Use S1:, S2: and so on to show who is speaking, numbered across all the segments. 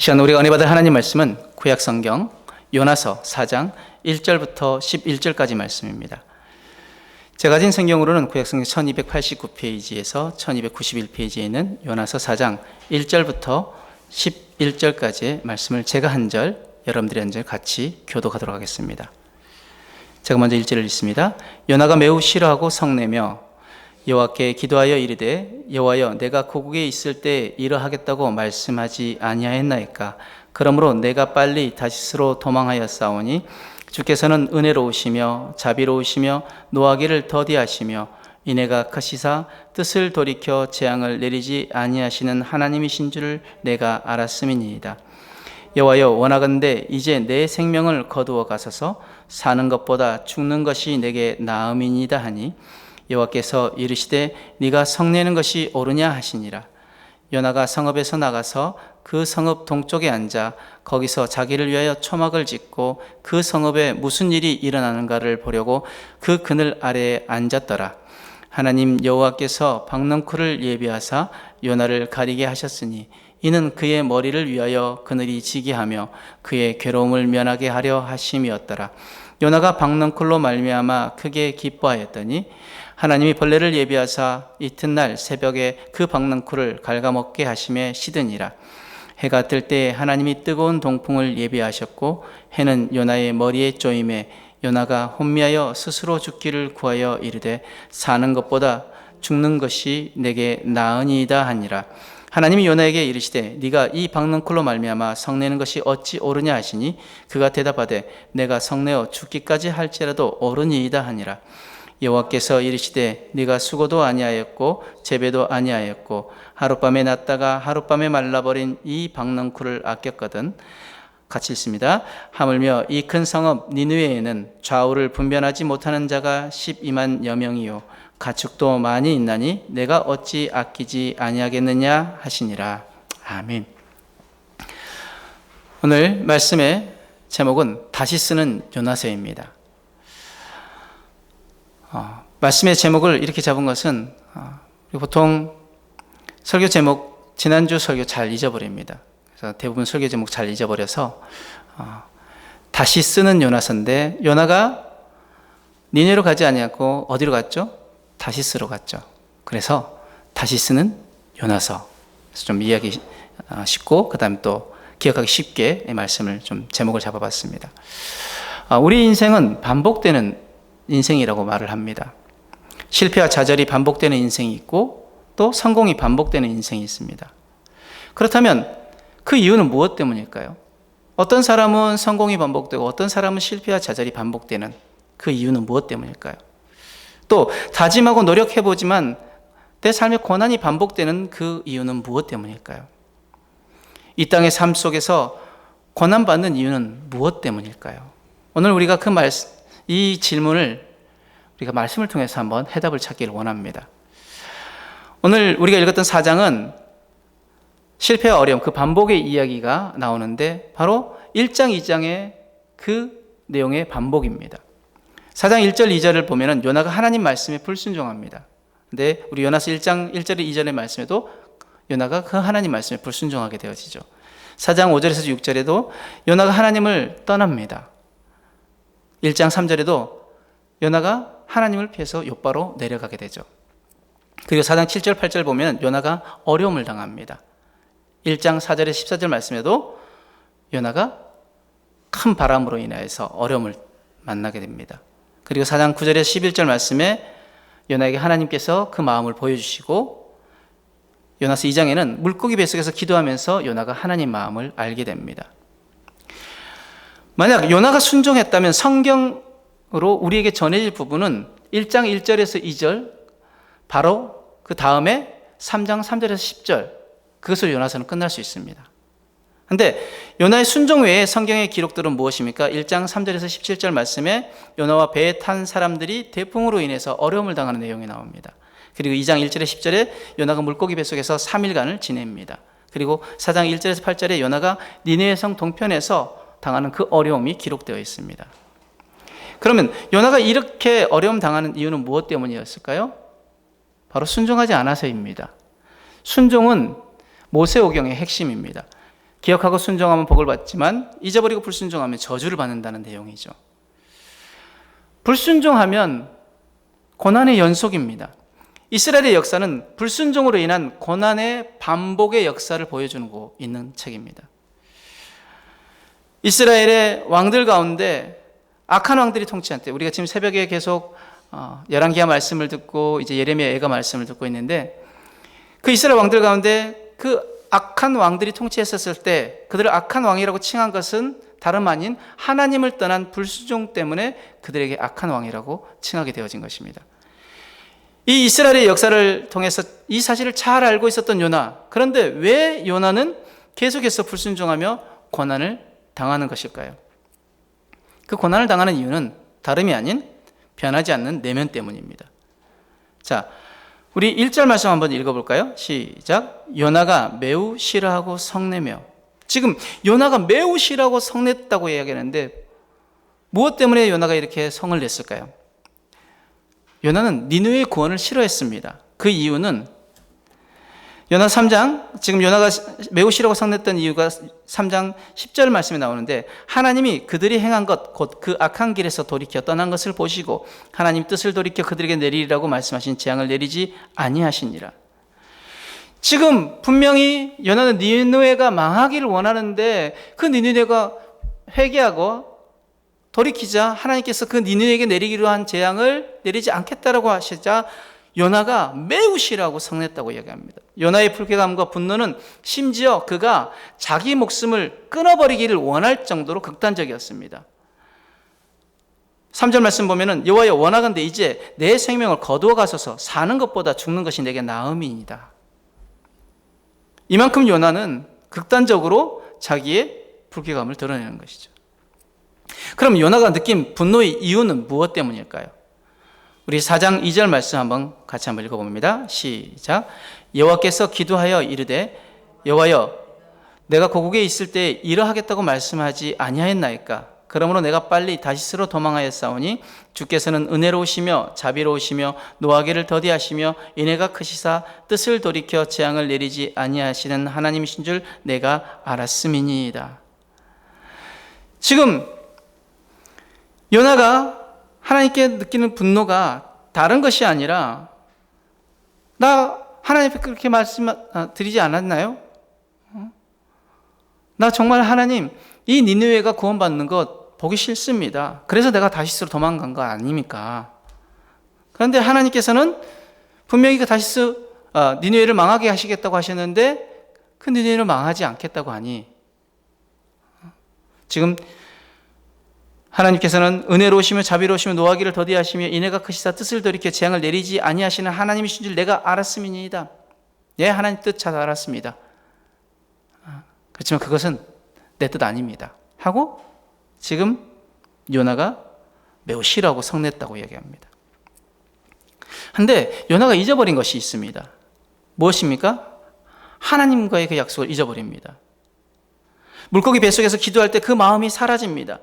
S1: 시간 우리가 은혜 받을 하나님 말씀은 구약 성경 요나서 4장 1절부터 11절까지 말씀입니다. 제가 가진 성경으로는 구약 성경 1289페이지에서 1291페이지에 있는 요나서 4장 1절부터 11절까지의 말씀을 제가 한 절, 여러분들이 한 절 같이 교독하도록 하겠습니다. 제가 먼저 1절을 읽습니다. 요나가 매우 싫어하고 성내며 여호와께 기도하여 이르되 여호와여 내가 고국에 있을 때 이러하겠다고 말씀하지 아니하였나이까. 그러므로 내가 빨리 다시스로 도망하였사오니 주께서는 은혜로우시며 자비로우시며 노하기를 더디하시며 이내가 크시사 뜻을 돌이켜 재앙을 내리지 아니하시는 하나님이신 줄을 내가 알았음이니이다. 여호와여 원하건대 이제 내 생명을 거두어 가소서. 사는 것보다 죽는 것이 내게 나음이니이다 하니 여호와께서 이르시되 네가 성내는 것이 옳으냐 하시니라. 요나가 성읍에서 나가서 그 성읍 동쪽에 앉아 거기서 자기를 위하여 초막을 짓고 그 성읍에 무슨 일이 일어나는가를 보려고 그 그늘 아래에 앉았더라. 하나님 여호와께서 박넝쿨을 예비하사 요나를 가리게 하셨으니 이는 그의 머리를 위하여 그늘이 지게 하며 그의 괴로움을 면하게 하려 하심이었더라. 요나가 박넝쿨로 말미암아 크게 기뻐하였더니 하나님이 벌레를 예비하사 이튿날 새벽에 그 박넝쿨을 갉아먹게 하심에 시드니라. 해가 뜰 때 하나님이 뜨거운 동풍을 예비하셨고 해는 요나의 머리에 쪼임에 요나가 혼미하여 스스로 죽기를 구하여 이르되 사는 것보다 죽는 것이 내게 나으니이다 하니라. 하나님이 요나에게 이르시되 네가 이 박넝쿨로 말미암아 성내는 것이 어찌 옳으냐 하시니 그가 대답하되 내가 성내어 죽기까지 할지라도 옳으니이다 하니라. 여호와께서 이르시되 네가 수고도 아니하였고 재배도 아니하였고 하룻밤에 났다가 하룻밤에 말라버린 이 박넝쿨을 아꼈거든. 같이 읽습니다. 하물며 이 큰 성읍 니느웨에는 좌우를 분별하지 못하는 자가 12만 여명이요 가축도 많이 있나니 내가 어찌 아끼지 아니하겠느냐 하시니라. 아멘. 오늘 말씀의 제목은 다시 쓰는 요나서입니다. 말씀의 제목을 이렇게 잡은 것은 보통 설교 제목 지난주 설교 잘 잊어버립니다. 그래서 대부분 설교 제목 잘 잊어버려서 다시 쓰는 요나서인데 요나가 니네로 가지 아니하고 어디로 갔죠? 다시스로 갔죠. 그래서 다시 쓰는 요나서. 그래서 좀 이해하기 쉽고 그 다음에 또 기억하기 쉽게 이 말씀을 좀 제목을 잡아봤습니다. 우리 인생은 반복되는 인생이라고 말을 합니다. 실패와 좌절이 반복되는 인생이 있고 또 성공이 반복되는 인생이 있습니다. 그렇다면 그 이유는 무엇 때문일까요? 어떤 사람은 성공이 반복되고 어떤 사람은 실패와 좌절이 반복되는 그 이유는 무엇 때문일까요? 또 다짐하고 노력해보지만 내 삶의 고난이 반복되는 그 이유는 무엇 때문일까요? 이 땅의 삶 속에서 고난받는 이유는 무엇 때문일까요? 오늘 우리가 이 질문을 우리가 말씀을 통해서 한번 해답을 찾기를 원합니다. 오늘 우리가 읽었던 4장은 실패와 어려움, 그 반복의 이야기가 나오는데 바로 1장, 2장의 그 내용의 반복입니다. 4장 1절, 2절을 보면 요나가 하나님 말씀에 불순종합니다. 근데 우리 요나서 1장 1절, 2절의 말씀에도 요나가 그 하나님 말씀에 불순종하게 되어지죠. 4장 5절에서 6절에도 요나가 하나님을 떠납니다. 1장 3절에도 요나가 하나님을 피해서 욥바로 내려가게 되죠. 그리고 4장 7절, 8절 보면 요나가 어려움을 당합니다. 1장 4절에 14절 말씀에도 요나가 큰 바람으로 인하여서 어려움을 만나게 됩니다. 그리고 4장 9절에 11절 말씀에 요나에게 하나님께서 그 마음을 보여주시고 요나서 2장에는 물고기 뱃속에서 기도하면서 요나가 하나님 마음을 알게 됩니다. 만약 요나가 순종했다면 성경으로 우리에게 전해질 부분은 1장 1절에서 2절 바로 그 다음에 3장 3절에서 10절 그것으로 요나서는 끝날 수 있습니다. 그런데 요나의 순종 외에 성경의 기록들은 무엇입니까? 1장 3절에서 17절 말씀에 요나와 배에 탄 사람들이 대풍으로 인해서 어려움을 당하는 내용이 나옵니다. 그리고 2장 1절에 10절에 요나가 물고기 뱃속에서 3일간을 지냅니다. 그리고 4장 1절에서 8절에 요나가 니느웨 성 동편에서 당하는 그 어려움이 기록되어 있습니다. 그러면 요나가 이렇게 어려움 당하는 이유는 무엇 때문이었을까요? 바로 순종하지 않아서입니다. 순종은 모세오경의 핵심입니다. 기억하고 순종하면 복을 받지만 잊어버리고 불순종하면 저주를 받는다는 내용이죠. 불순종하면 고난의 연속입니다. 이스라엘의 역사는 불순종으로 인한 고난의 반복의 역사를 보여주고 있는 책입니다. 이스라엘의 왕들 가운데 악한 왕들이 통치한 때, 우리가 지금 새벽에 계속 열왕기하 말씀을 듣고 이제 예레미야 애가 말씀을 듣고 있는데, 그 이스라엘 왕들 가운데 그 악한 왕들이 통치했었을 때 그들을 악한 왕이라고 칭한 것은 다름 아닌 하나님을 떠난 불순종 때문에 그들에게 악한 왕이라고 칭하게 되어진 것입니다. 이 이스라엘의 역사를 통해서 이 사실을 잘 알고 있었던 요나, 그런데 왜 요나는 계속해서 불순종하며 고난을 당하는 것일까요? 그 고난을 당하는 이유는 다름이 아닌 변하지 않는 내면 때문입니다. 자, 우리 1절 말씀 한번 읽어볼까요? 시작. 요나가 매우 싫어하고 성내며. 지금 요나가 매우 싫어하고 성냈다고 이야기하는데 무엇 때문에 요나가 이렇게 성을 냈을까요? 요나는 니느웨의 구원을 싫어했습니다. 그 이유는 요나 3장, 지금 요나가 매우 싫어하고 성냈던 이유가 3장 10절 말씀에 나오는데, 하나님이 그들이 행한 것, 곧 그 악한 길에서 돌이켜 떠난 것을 보시고 하나님 뜻을 돌이켜 그들에게 내리리라고 말씀하신 재앙을 내리지 아니하시니라. 지금 분명히 요나는 니느웨가 망하기를 원하는데 그 니느웨가 회개하고 돌이키자 하나님께서 그 니느웨에게 내리기로 한 재앙을 내리지 않겠다라고 하시자 요나가 매우 싫어하고 성냈다고 이야기합니다. 요나의 불쾌감과 분노는 심지어 그가 자기 목숨을 끊어버리기를 원할 정도로 극단적이었습니다. 3절 말씀 보면은 여호와여 원하건대 이제 내 생명을 거두어 가소서, 사는 것보다 죽는 것이 내게 나음이니이다. 이만큼 요나는 극단적으로 자기의 불쾌감을 드러내는 것이죠. 그럼 요나가 느낀 분노의 이유는 무엇 때문일까요? 우리 4장 2절 말씀 같이 한번 읽어봅니다. 시작. 여호와께서 기도하여 이르되 여호와여 내가 고국에 있을 때 이러하겠다고 말씀하지 아니하였나이까? 그러므로 내가 빨리 다시스로 도망하였사오니 주께서는 은혜로우시며 자비로우시며 노하기를 더디하시며 인애가 크시사 뜻을 돌이켜 재앙을 내리지 아니하시는 하나님이신 줄 내가 알았음이니이다. 지금 요나가 하나님께 느끼는 분노가 다른 것이 아니라, 나 하나님께 그렇게 말씀 드리지 않았나요? 나 정말 하나님 이 니느웨가 구원받는 것 보기 싫습니다. 그래서 내가 다시스로 도망간 거 아닙니까? 그런데 하나님께서는 분명히 그 다시스 니느웨를 망하게 하시겠다고 하셨는데 그 니느웨를 망하지 않겠다고 하니, 지금 하나님께서는 은혜로우시며 자비로우시며 노하기를 더디하시며 인애가 크시사 뜻을 돌이켜 재앙을 내리지 아니하시는 하나님이신 줄 내가 알았음이니이다. 예, 하나님 뜻 잘 알았습니다. 그렇지만 그것은 내 뜻 아닙니다 하고 지금 요나가 매우 싫어하고 성냈다고 얘기합니다. 그런데 요나가 잊어버린 것이 있습니다. 무엇입니까? 하나님과의 그 약속을 잊어버립니다. 물고기 뱃속에서 기도할 때 그 마음이 사라집니다.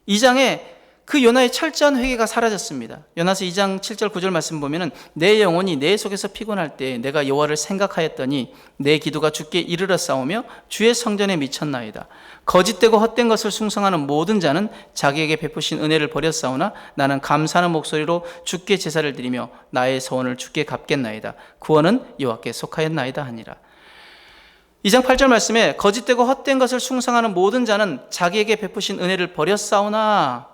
S1: 2장에 그 요나의 철저한 회개가 사라졌습니다. 요나서 2장 7절 9절 말씀 보면은 내 영혼이 내 속에서 피곤할 때 내가 여호와를 생각하였더니 내 기도가 주께 이르러 싸우며 주의 성전에 미쳤나이다. 거짓되고 헛된 것을 숭상하는 모든 자는 자기에게 베푸신 은혜를 버렸사오나 나는 감사하는 목소리로 주께 제사를 드리며 나의 소원을 주께 갚겠나이다. 구원은 여호와께 속하였나이다 하니라. 2장 8절 말씀에 거짓되고 헛된 것을 숭상하는 모든 자는 자기에게 베푸신 은혜를 버렸사오나,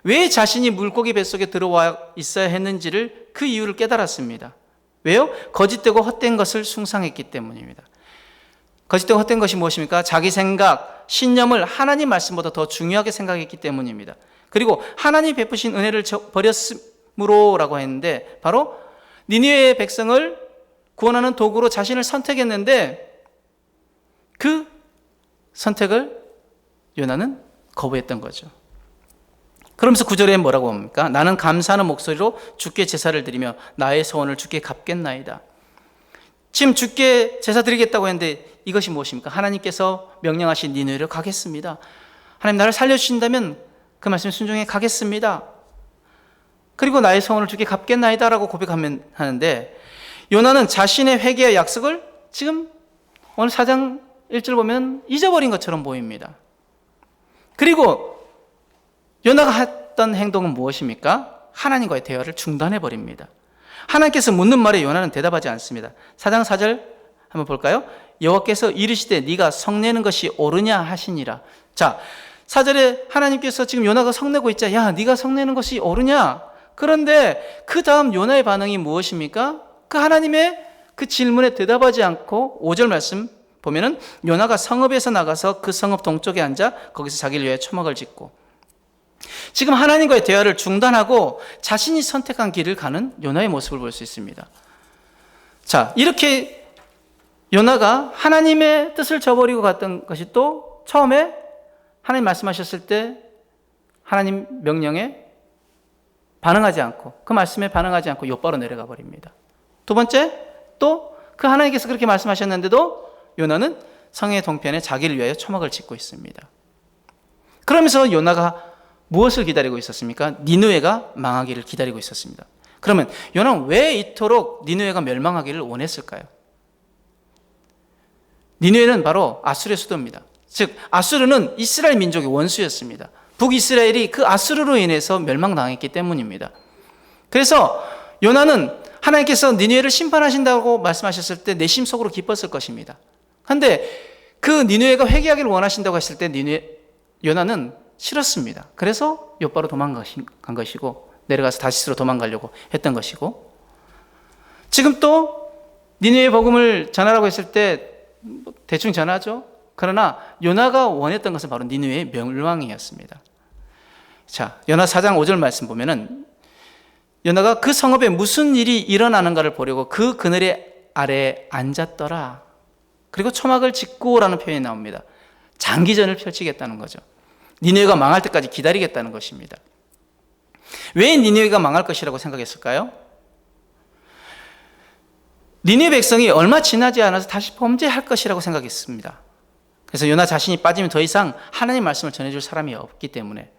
S1: 왜 자신이 물고기 뱃속에 들어와 있어야 했는지를 그 이유를 깨달았습니다. 왜요? 거짓되고 헛된 것을 숭상했기 때문입니다. 거짓되고 헛된 것이 무엇입니까? 자기 생각, 신념을 하나님 말씀보다 더 중요하게 생각했기 때문입니다. 그리고 하나님 베푸신 은혜를 버렸으므로라고 했는데, 바로 니느웨의 백성을 구원하는 도구로 자신을 선택했는데 그 선택을 요나는 거부했던 거죠. 그러면서 9절에 뭐라고 합니까? 나는 감사하는 목소리로 주께 제사를 드리며 나의 소원을 주께 갚겠나이다. 지금 주께 제사 드리겠다고 했는데 이것이 무엇입니까? 하나님께서 명령하신 니느웨로 가겠습니다. 하나님 나를 살려주신다면 그 말씀 순종해 가겠습니다. 그리고 나의 소원을 주께 갚겠나이다 라고 고백하는데, 요나는 자신의 회개의 약속을 지금 오늘 4장 1절 보면 잊어버린 것처럼 보입니다. 그리고 요나가 했던 행동은 무엇입니까? 하나님과의 대화를 중단해 버립니다. 하나님께서 묻는 말에 요나는 대답하지 않습니다. 4장 4절 한번 볼까요? 여호와께서 이르시되 네가 성내는 것이 옳으냐 하시니라. 자, 4절에 하나님께서 지금 요나가 성내고 있자. 야, 네가 성내는 것이 옳으냐? 그런데 그 다음 요나의 반응이 무엇입니까? 그 하나님의 그 질문에 대답하지 않고 5절 말씀 보면은 요나가 성읍에서 나가서 그 성읍 동쪽에 앉아 거기서 자기를 위하여 초막을 짓고, 지금 하나님과의 대화를 중단하고 자신이 선택한 길을 가는 요나의 모습을 볼 수 있습니다. 자, 이렇게 요나가 하나님의 뜻을 저버리고 갔던 것이 또 처음에 하나님 말씀하셨을 때 하나님 명령에 반응하지 않고, 그 말씀에 반응하지 않고 곧바로 내려가 버립니다. 두 번째, 또 그 하나님께서 그렇게 말씀하셨는데도 요나는 성의 동편에 자기를 위하여 초막을 짓고 있습니다. 그러면서 요나가 무엇을 기다리고 있었습니까? 니느웨가 망하기를 기다리고 있었습니다. 그러면 요나는 왜 이토록 니느웨가 멸망하기를 원했을까요? 니느웨는 바로 아수르의 수도입니다. 즉 아수르는 이스라엘 민족의 원수였습니다. 북이스라엘이 그 아수르로 인해서 멸망당했기 때문입니다. 그래서 요나는 하나님께서 니느웨를 심판하신다고 말씀하셨을 때 내심 속으로 기뻤을 것입니다. 그런데 그 니느웨가 회개하기를 원하신다고 했을 때 요나는 싫었습니다. 그래서 곧바로 도망간 것이고, 내려가서 다시스로 도망가려고 했던 것이고, 지금 또 니느웨 복음을 전하라고 했을 때 대충 전하죠. 그러나 요나가 원했던 것은 바로 니느웨의 멸망이었습니다. 자, 요나 4장 5절 말씀 보면은 요나가 그 성읍에 무슨 일이 일어나는가를 보려고 그 그늘 아래에 앉았더라. 그리고 초막을 짓고라는 표현이 나옵니다. 장기전을 펼치겠다는 거죠. 니느웨가 망할 때까지 기다리겠다는 것입니다. 왜 니느웨가 망할 것이라고 생각했을까요? 니느웨 백성이 얼마 지나지 않아서 다시 범죄할 것이라고 생각했습니다. 그래서 요나 자신이 빠지면 더 이상 하나님 말씀을 전해줄 사람이 없기 때문에,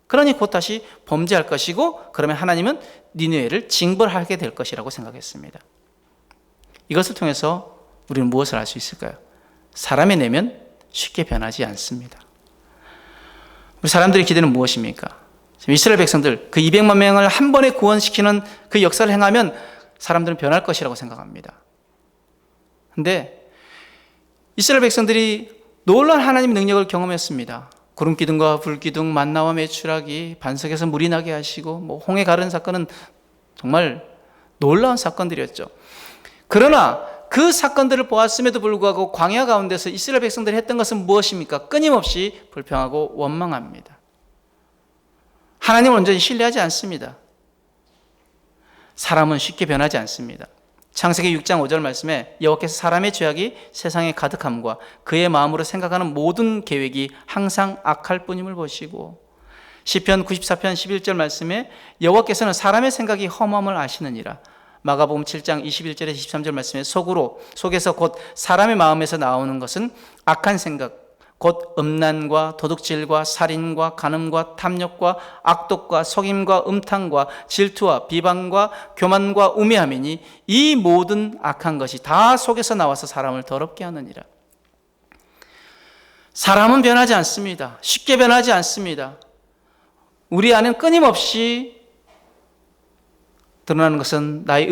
S1: 그러니 곧 다시 범죄할 것이고, 그러면 하나님은 니느웨를 징벌하게 될 것이라고 생각했습니다. 이것을 통해서 우리는 무엇을 알 수 있을까요? 사람의 내면 쉽게 변하지 않습니다. 우리 사람들의 기대는 무엇입니까? 지금 이스라엘 백성들 그 200만 명을 한 번에 구원시키는 그 역사를 행하면 사람들은 변할 것이라고 생각합니다. 그런데 이스라엘 백성들이 놀라운 하나님의 능력을 경험했습니다. 구름기둥과 불기둥, 만나와 메추라기, 반석에서 물이 나게 하시고, 홍해 가른 사건은 정말 놀라운 사건들이었죠. 그러나 그 사건들을 보았음에도 불구하고 광야 가운데서 이스라엘 백성들이 했던 것은 무엇입니까? 끊임없이 불평하고 원망합니다. 하나님을 온전히 신뢰하지 않습니다. 사람은 쉽게 변하지 않습니다. 창세기 6장 5절 말씀에 여호와께서 사람의 죄악이 세상에 가득함과 그의 마음으로 생각하는 모든 계획이 항상 악할 뿐임을 보시고, 시편 94편 11절 말씀에 여호와께서는 사람의 생각이 험함을 아시느니라. 마가복음 7장 21절에서 23절 말씀에 속에서 곧 사람의 마음에서 나오는 것은 악한 생각, 곧 음란과 도둑질과 살인과 간음과 탐욕과 악독과 속임과 음탕과 질투와 비방과 교만과 우매함이니 이 모든 악한 것이 다 속에서 나와서 사람을 더럽게 하느니라. 사람은 변하지 않습니다. 쉽게 변하지 않습니다. 우리 안에는 끊임없이 드러나는 것은 나의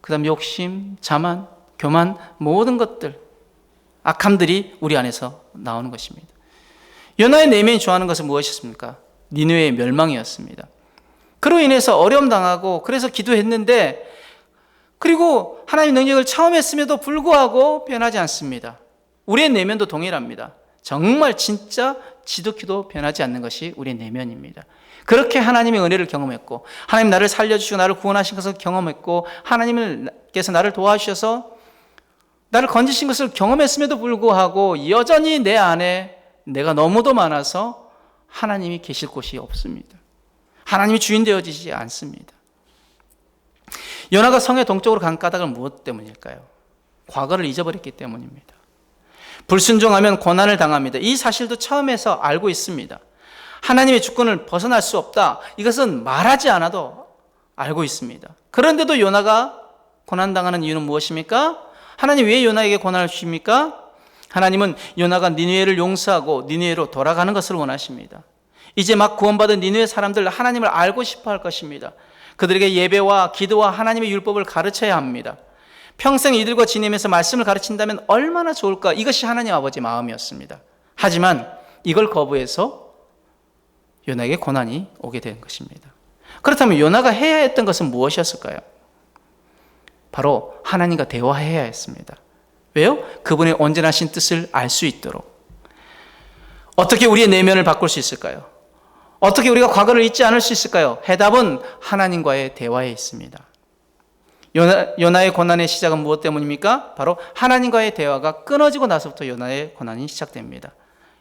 S1: 그다음 욕심, 자만, 교만, 모든 것들, 악함들이 우리 안에서 나오는 것입니다. 요나의 내면이 좋아하는 것은 무엇이었습니까? 니느웨의 멸망이었습니다. 그로 인해서 어려움 당하고, 그래서 기도했는데, 그리고 하나님의 능력을 처음 했음에도 불구하고 변하지 않습니다. 우리의 내면도 동일합니다. 정말 진짜 지독히도 변하지 않는 것이 우리의 내면입니다. 그렇게 하나님의 은혜를 경험했고, 하나님 나를 살려주시고 나를 구원하신 것을 경험했고, 하나님께서 나를 도와주셔서 나를 건지신 것을 경험했음에도 불구하고 여전히 내 안에 내가 너무도 많아서 하나님이 계실 곳이 없습니다. 하나님이 주인 되어지지 않습니다. 요나가 성의 동쪽으로 간 까닭은 무엇 때문일까요? 과거를 잊어버렸기 때문입니다. 불순종하면 고난을 당합니다. 이 사실도 처음에서 알고 있습니다. 하나님의 주권을 벗어날 수 없다. 이것은 말하지 않아도 알고 있습니다. 그런데도 요나가 고난당하는 이유는 무엇입니까? 하나님 왜 요나에게 고난을 주십니까? 하나님은 요나가 니느웨를 용서하고 니느웨로 돌아가는 것을 원하십니다. 이제 막 구원받은 니느웨 사람들 하나님을 알고 싶어 할 것입니다. 그들에게 예배와 기도와 하나님의 율법을 가르쳐야 합니다. 평생 이들과 지내면서 말씀을 가르친다면 얼마나 좋을까? 이것이 하나님 아버지 마음이었습니다. 하지만 이걸 거부해서 요나에게 고난이 오게 된 것입니다. 그렇다면 요나가 해야 했던 것은 무엇이었을까요? 바로 하나님과 대화해야 했습니다. 왜요? 그분의 온전하신 뜻을 알 수 있도록. 어떻게 우리의 내면을 바꿀 수 있을까요? 어떻게 우리가 과거를 잊지 않을 수 있을까요? 해답은 하나님과의 대화에 있습니다. 요나의 고난의 시작은 무엇 때문입니까? 바로 하나님과의 대화가 끊어지고 나서부터 요나의 고난이 시작됩니다.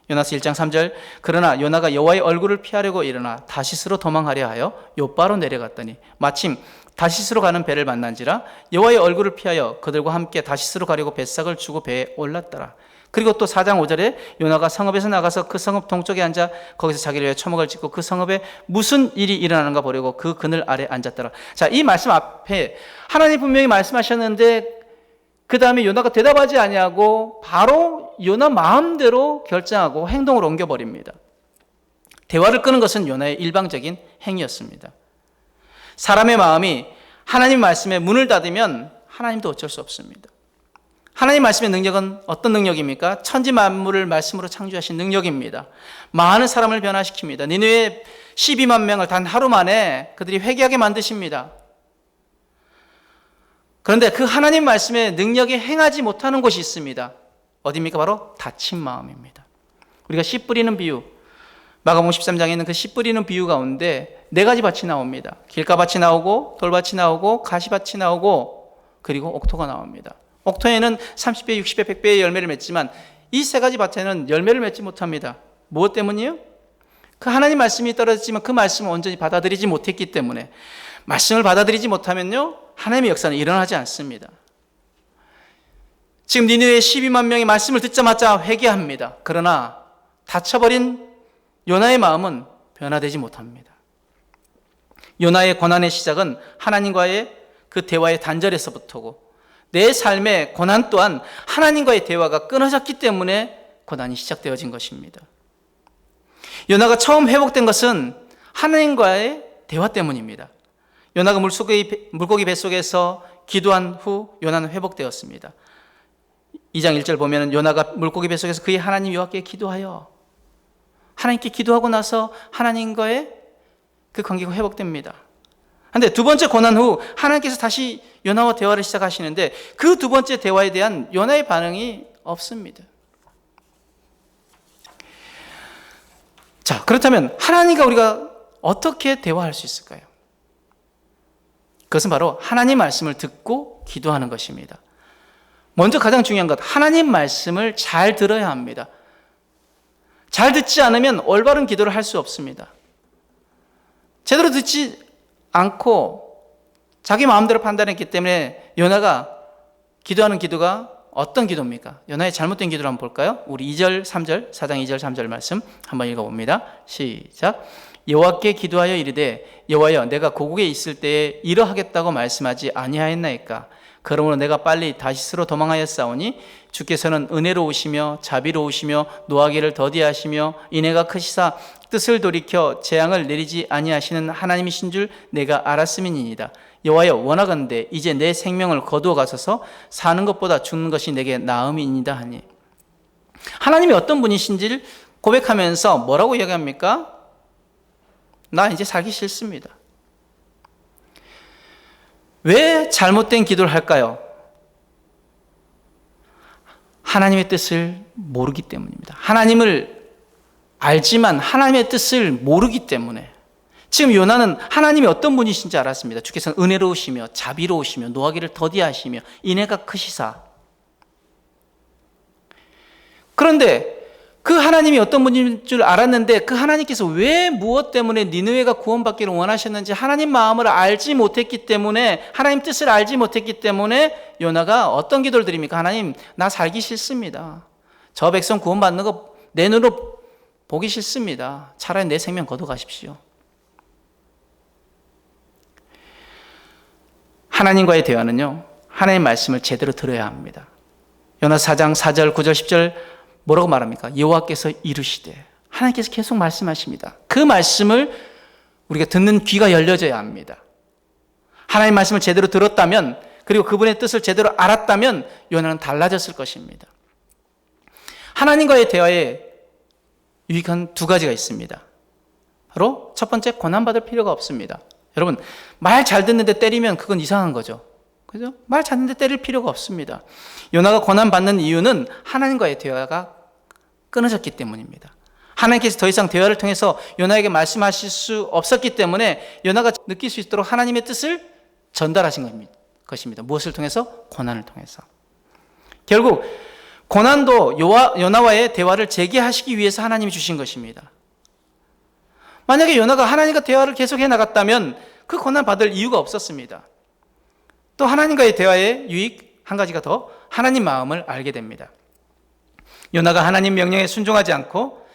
S1: 요나서 1장 3절, 그러나 요나가 여호와의 얼굴을 피하려고 일어나 다시스로 도망하려 하여 욥바로 내려갔더니 마침 다시스로 가는 배를 만난지라 여호와의 얼굴을 피하여 그들과 함께 다시스로 가려고 뱃삭을 주고 배에 올랐더라. 그리고 또 4장 5절에 요나가 성읍에서 나가서 그 성읍 동쪽에 앉아 거기서 자기를 위해 초목을 짓고 그 성읍에 무슨 일이 일어나는가 보려고 그 그늘 아래 앉았더라. 자, 이 말씀 앞에 하나님 분명히 말씀하셨는데 그 다음에 요나가 대답하지 아니하고 바로 요나 마음대로 결정하고 행동을 옮겨버립니다. 대화를 끄는 것은 요나의 일방적인 행위였습니다. 사람의 마음이 하나님 말씀에 문을 닫으면 하나님도 어쩔 수 없습니다. 하나님 말씀의 능력은 어떤 능력입니까? 천지 만물을 말씀으로 창조하신 능력입니다. 많은 사람을 변화시킵니다. 니느웨 12만 명을 단 하루 만에 그들이 회개하게 만드십니다. 그런데 그 하나님 말씀의 능력에 행하지 못하는 곳이 있습니다. 어디입니까? 바로 닫힌 마음입니다. 우리가 씨 뿌리는 비유, 마가복음 13장에 있는 그 씨 뿌리는 비유 가운데 4가지 밭이 나옵니다. 길가밭이 나오고 돌밭이 나오고 가시밭이 나오고 그리고 옥토가 나옵니다. 옥토에는 30배, 60배, 100배의 열매를 맺지만 이 3가지 밭에는 열매를 맺지 못합니다. 무엇 때문이요? 그 하나님 말씀이 떨어졌지만 그 말씀을 온전히 받아들이지 못했기 때문에. 말씀을 받아들이지 못하면요 하나님의 역사는 일어나지 않습니다. 지금 니느웨 12만 명이 말씀을 듣자마자 회개합니다. 그러나 닫혀버린 요나의 마음은 변화되지 못합니다. 요나의 고난의 시작은 하나님과의 그 대화의 단절에서부터고 내 삶의 고난 또한 하나님과의 대화가 끊어졌기 때문에 고난이 시작되어진 것입니다. 요나가 처음 회복된 것은 하나님과의 대화 때문입니다. 요나가 물고기 뱃속에서 기도한 후 요나는 회복되었습니다. 2장 1절 보면 요나가 물고기 뱃속에서 그의 하나님 여호와께 기도하여 하나님께 기도하고 나서 하나님과의 그 관계가 회복됩니다. 그런데 두 번째 고난 후 하나님께서 다시 요나와 대화를 시작하시는데 그 두 번째 대화에 대한 요나의 반응이 없습니다. 자, 그렇다면 하나님과 우리가 어떻게 대화할 수 있을까요? 그것은 바로 하나님 말씀을 듣고 기도하는 것입니다. 먼저 가장 중요한 것, 하나님 말씀을 잘 들어야 합니다. 잘 듣지 않으면 올바른 기도를 할 수 없습니다. 제대로 듣지 않고 자기 마음대로 판단했기 때문에 요나가 기도하는 기도가 어떤 기도입니까? 요나의 잘못된 기도를 한번 볼까요? 우리 2절, 3절, 4장 2절, 3절 말씀 한번 읽어봅니다. 시작. 여호와께 기도하여 이르되 여호와여 내가 고국에 있을 때에 이러하겠다고 말씀하지 아니하였나이까? 그러므로 내가 빨리 다시스로 도망하였사오니 주께서는 은혜로우시며 자비로우시며 노하기를 더디하시며 인애가 크시사 뜻을 돌이켜 재앙을 내리지 아니하시는 하나님이신 줄 내가 알았음이니이다. 여호와여 원하건대 이제 내 생명을 거두어 가소서 사는 것보다 죽는 것이 내게 나음이니이다 하니. 하나님이 어떤 분이신지를 고백하면서 뭐라고 이야기합니까? 나 이제 살기 싫습니다. 왜 잘못된 기도를 할까요? 하나님의 뜻을 모르기 때문입니다. 하나님을 알지만 하나님의 뜻을 모르기 때문에. 지금 요나는 하나님이 어떤 분이신지 알았습니다. 주께서는 은혜로우시며 자비로우시며 노하기를 더디하시며 인애가 크시사. 그런데 그 하나님이 어떤 분인 줄 알았는데 그 하나님께서 왜 무엇 때문에 니느웨가 구원받기를 원하셨는지 하나님 마음을 알지 못했기 때문에 하나님 뜻을 알지 못했기 때문에 요나가 어떤 기도를 드립니까? 하나님 나 살기 싫습니다. 저 백성 구원받는 거 내 눈으로 보기 싫습니다. 차라리 내 생명 거둬가십시오. 하나님과의 대화는요 하나님의 말씀을 제대로 들어야 합니다. 요나 4장 4절 9절 10절 뭐라고 말합니까? 여호와께서 이르시되, 하나님께서 계속 말씀하십니다. 그 말씀을 우리가 듣는 귀가 열려져야 합니다. 하나님 말씀을 제대로 들었다면, 그리고 그분의 뜻을 제대로 알았다면 요나는 달라졌을 것입니다. 하나님과의 대화에 유익한 두 가지가 있습니다. 바로 첫 번째, 고난받을 필요가 없습니다. 여러분, 말 잘 듣는데 때리면 그건 이상한 거죠. 그죠? 말 잘 듣는데 때릴 필요가 없습니다. 요나가 고난받는 이유는 하나님과의 대화가 끊어졌기 때문입니다. 하나님께서 더 이상 대화를 통해서 요나에게 말씀하실 수 없었기 때문에 요나가 느낄 수 있도록 하나님의 뜻을 전달하신 것입니다. 무엇을 통해서? 고난을 통해서. 결국 고난도 요나와의 대화를 재개하시기 위해서 하나님이 주신 것입니다. 만약에 요나가 하나님과 대화를 계속해 나갔다면 그 고난 받을 이유가 없었습니다. 또 하나님과의 대화의 유익 한 가지가 더, 하나님 마음을 알게 됩니다. 요나가 하나님 명령에 순종하지 않고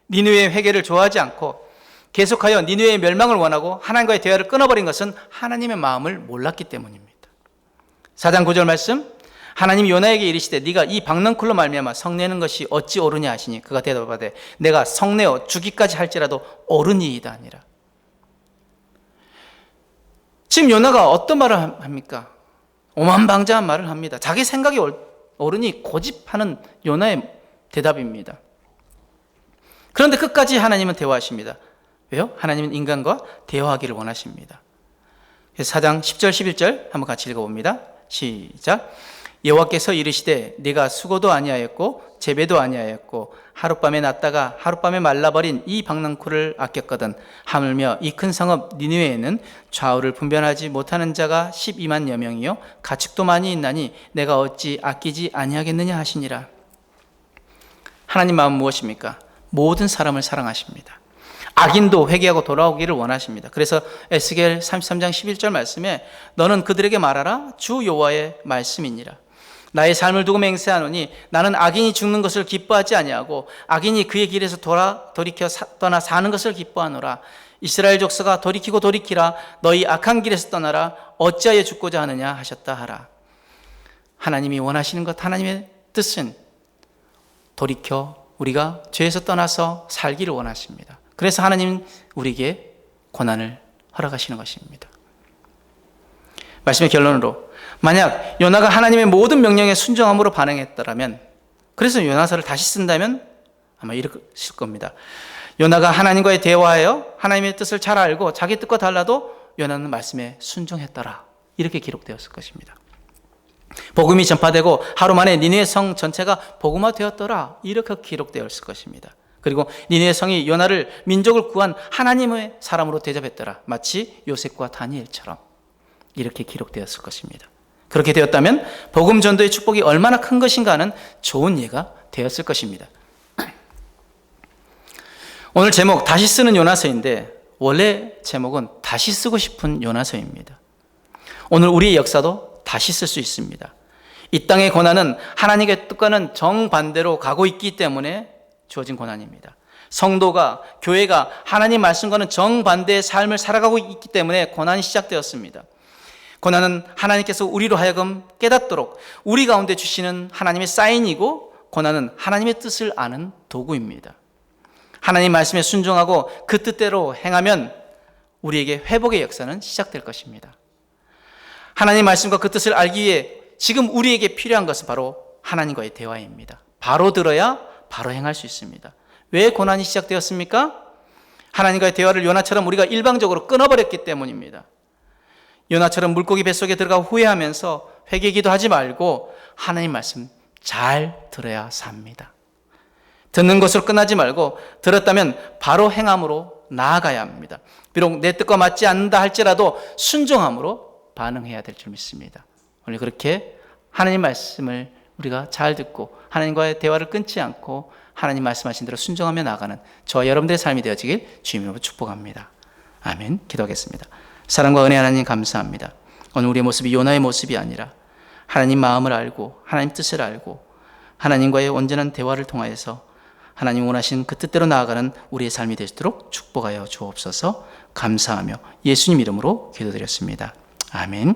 S1: 니느웨의 회개를 좋아하지 않고 계속하여 니느웨의 멸망을 원하고 하나님과의 대화를 끊어버린 것은 하나님의 마음을 몰랐기 때문입니다. 4장 9절 말씀, 하나님이 요나에게 이르시되 네가 이 박넝쿨로 말미암아 성내는 것이 어찌 옳으냐 하시니 그가 대답하되 내가 성내어 죽기까지 할지라도 옳으니이다 하니라. 지금 요나가 어떤 말을 합니까? 오만방자한 말을 합니다. 자기 생각이 옳으니 고집하는 요나의 대답입니다. 그런데 끝까지 하나님은 대화하십니다. 왜요? 하나님은 인간과 대화하기를 원하십니다. 그래서 4장 10절 11절 한번 같이 읽어봅니다. 시작. 여호와께서 이르시되 네가 수고도 아니하였고 재배도 아니하였고 하룻밤에 났다가 하룻밤에 말라버린 이 박넝쿨을 아꼈거든. 하물며 이 큰 성읍 니느웨에는 좌우를 분별하지 못하는 자가 12만여 명이요 가축도 많이 있나니 내가 어찌 아끼지 아니하겠느냐 하시니라. 하나님 마음은 무엇입니까? 모든 사람을 사랑하십니다. 악인도 회개하고 돌아오기를 원하십니다. 그래서 에스겔 33장 11절 말씀에 너는 그들에게 말하라 주 여호와의 말씀이니라. 나의 삶을 두고 맹세하노니 나는 악인이 죽는 것을 기뻐하지 아니하고 악인이 그의 길에서 돌이켜 떠나 사는 것을 기뻐하노라. 이스라엘 족속아 돌이키고 돌이키라. 너희 악한 길에서 떠나라. 어찌하여 죽고자 하느냐 하셨다 하라. 하나님이 원하시는 것, 하나님의 뜻은 돌이켜 우리가 죄에서 떠나서 살기를 원하십니다. 그래서 하나님은 우리에게 고난을 허락하시는 것입니다. 말씀의 결론으로, 만약 요나가 하나님의 모든 명령에 순종함으로 반응했더라면, 그래서 요나서를 다시 쓴다면 아마 이러실 겁니다. 요나가 하나님과의 대화하여 하나님의 뜻을 잘 알고 자기 뜻과 달라도 요나는 말씀에 순종했더라, 이렇게 기록되었을 것입니다. 복음이 전파되고 하루 만에 니느웨 성 전체가 복음화되었더라, 이렇게 기록되었을 것입니다. 그리고 니느웨 성이 요나를 민족을 구한 하나님의 사람으로 대접했더라, 마치 요셉과 다니엘처럼 이렇게 기록되었을 것입니다. 그렇게 되었다면 복음 전도의 축복이 얼마나 큰 것인가 하는 좋은 예가 되었을 것입니다. 오늘 제목 다시 쓰는 요나서인데 원래 제목은 다시 쓰고 싶은 요나서입니다. 오늘 우리의 역사도 다시 쓸 수 있습니다. 이 땅의 고난은 하나님의 뜻과는 정반대로 가고 있기 때문에 주어진 고난입니다. 성도가, 교회가 하나님 말씀과는 정반대의 삶을 살아가고 있기 때문에 고난이 시작되었습니다. 고난은 하나님께서 우리로 하여금 깨닫도록 우리 가운데 주시는 하나님의 사인이고, 고난은 하나님의 뜻을 아는 도구입니다. 하나님 말씀에 순종하고 그 뜻대로 행하면 우리에게 회복의 역사는 시작될 것입니다. 하나님 말씀과 그 뜻을 알기 위해 지금 우리에게 필요한 것은 바로 하나님과의 대화입니다. 바로 들어야 바로 행할 수 있습니다. 왜 고난이 시작되었습니까? 하나님과의 대화를 요나처럼 우리가 일방적으로 끊어버렸기 때문입니다. 요나처럼 물고기 뱃속에 들어가 후회하면서 회개기도 하지 말고 하나님 말씀 잘 들어야 삽니다. 듣는 것으로 끝나지 말고 들었다면 바로 행함으로 나아가야 합니다. 비록 내 뜻과 맞지 않는다 할지라도 순종함으로 반응해야 될 줄 믿습니다. 오늘 그렇게 하나님 말씀을 우리가 잘 듣고 하나님과의 대화를 끊지 않고 하나님 말씀하신 대로 순종하며 나가는 저와 여러분들의 삶이 되어지길 주님으로 축복합니다. 아멘. 기도하겠습니다. 사랑과 은혜 하나님 감사합니다. 오늘 우리의 모습이 요나의 모습이 아니라 하나님 마음을 알고 하나님 뜻을 알고 하나님과의 온전한 대화를 통하여서 하나님 원하신 그 뜻대로 나아가는 우리의 삶이 되도록 축복하여 주옵소서. 감사하며 예수님 이름으로 기도드렸습니다. 아멘.